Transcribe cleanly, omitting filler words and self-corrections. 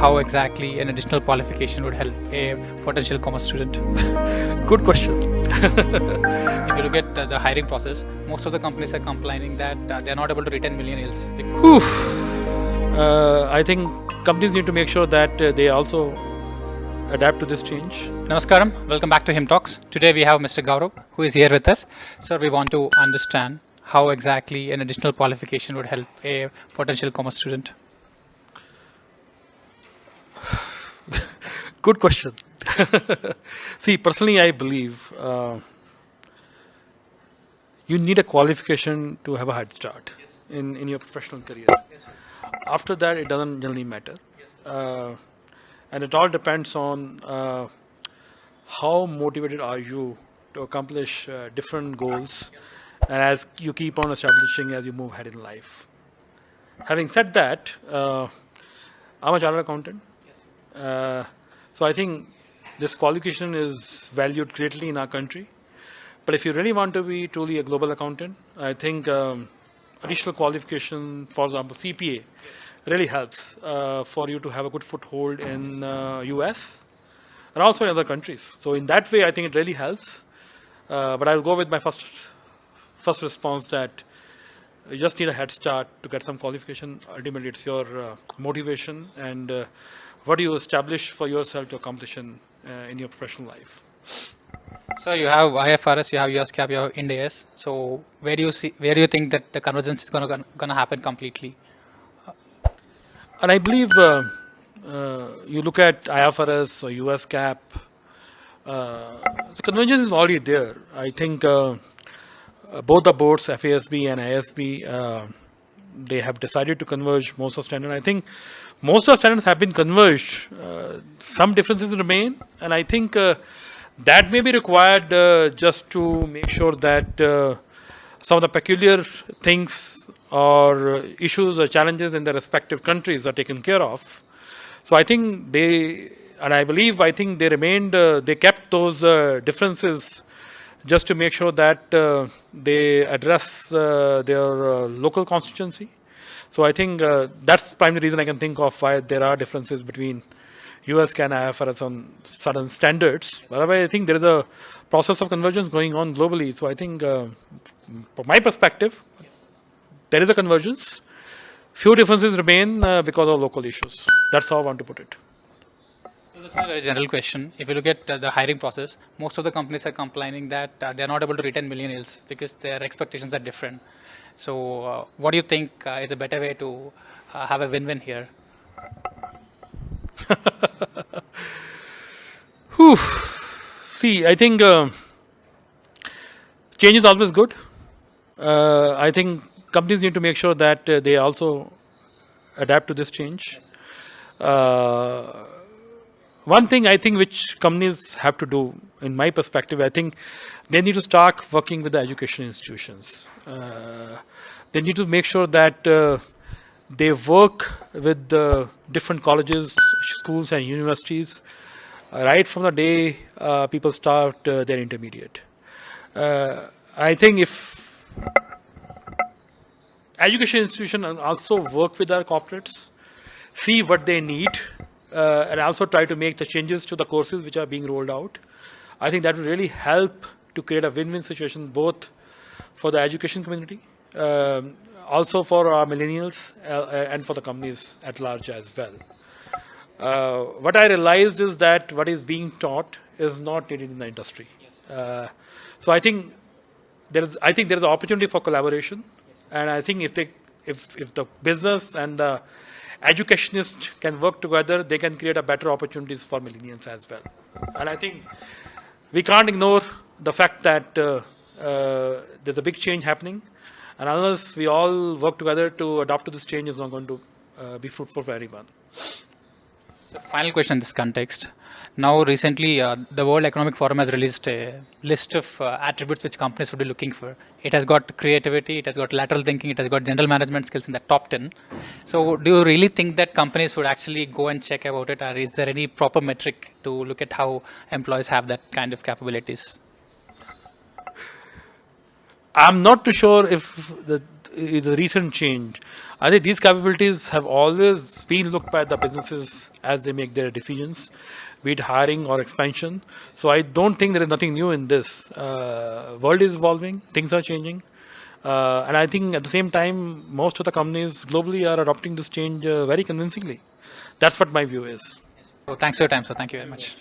how exactly an additional qualification would help a potential commerce student? Good question. If you look at the hiring process, most of the companies are complaining that they're not able to retain millennials. I think companies need to make sure that they also adapt to this change. Namaskaram, welcome back to Him Talks. Today we have Mr. Gaurav, who is here with us. Sir, we want to understand how exactly an additional qualification would help a potential commerce student. Good question. See, personally, I believe you need a qualification to have a head start in your professional career. After that, it doesn't generally matter. And it all depends on how motivated are you to accomplish different goals, and as you keep on establishing as you move ahead in life. Having said that, I'm a chartered accountant. So I think this qualification is valued greatly in our country. But if you really want to be truly a global accountant, I think additional qualification, for example, CPA, really helps for you to have a good foothold in US and also in other countries. So in that way, I think it really helps. But I'll go with my first response that you just need a head start to get some qualification. Ultimately, it's your motivation and what do you establish for yourself to accomplish in your professional life. So you have IFRS, you have US CPA, you have Ind AS. So where do you think that the convergence is going to happen completely? And I believe you look at IFRS or US GAAP, the convergence is already there. I think both the boards, FASB and ISB, they have decided to converge most of standards. I think most of standards have been converged. Some differences remain, and I think that may be required just to make sure that some of the peculiar things or issues or challenges in the respective countries are taken care of. So I think I think they remained, they kept those differences just to make sure that they address their local constituency. So I think that's the primary reason I can think of why there are differences between US and IFRS on certain standards. Otherwise, I think there is a process of convergence going on globally. So I think, from my perspective, there is a convergence. Few differences remain because of local issues. That's how I want to put it. So this is a very general question. If you look at the hiring process, most of the companies are complaining that they're not able to retain millennials because their expectations are different. So what do you think is a better way to have a win-win here? See, I think change is always good. I think companies need to make sure that they also adapt to this change. One thing I think which companies have to do, in my perspective, I think they need to start working with the education institutions. They need to make sure that they work with the different colleges, schools and universities right from the day people start their intermediate. I think if education institutions also work with our corporates, see what they need, and also try to make the changes to the courses which are being rolled out, I think that will really help to create a win-win situation both for the education community, also for our millennials, and for the companies at large as well. What I realized is that what is being taught is not needed in the industry. So I think there is an opportunity for collaboration, and I think if the business and the educationists can work together, they can create a better opportunities for millennials as well. And I think we can't ignore the fact that there's a big change happening, and unless we all work together to adapt to this change, is not going to be fruitful for everyone. So final question in this context. Now recently the World Economic Forum has released a list of attributes which companies would be looking for. It has got creativity, it has got lateral thinking, it has got general management skills in the top 10. So do you really think that companies would actually go and check about it, or is there any proper metric to look at how employees have that kind of capabilities? I'm not too sure if is a recent change. I think these capabilities have always been looked by the businesses as they make their decisions, be it hiring or expansion. So I don't think there is nothing new in this. World is evolving, things are changing. And I think at the same time, most of the companies globally are adopting this change very convincingly. That's what my view is. So thanks for your time, sir. Thank you very much.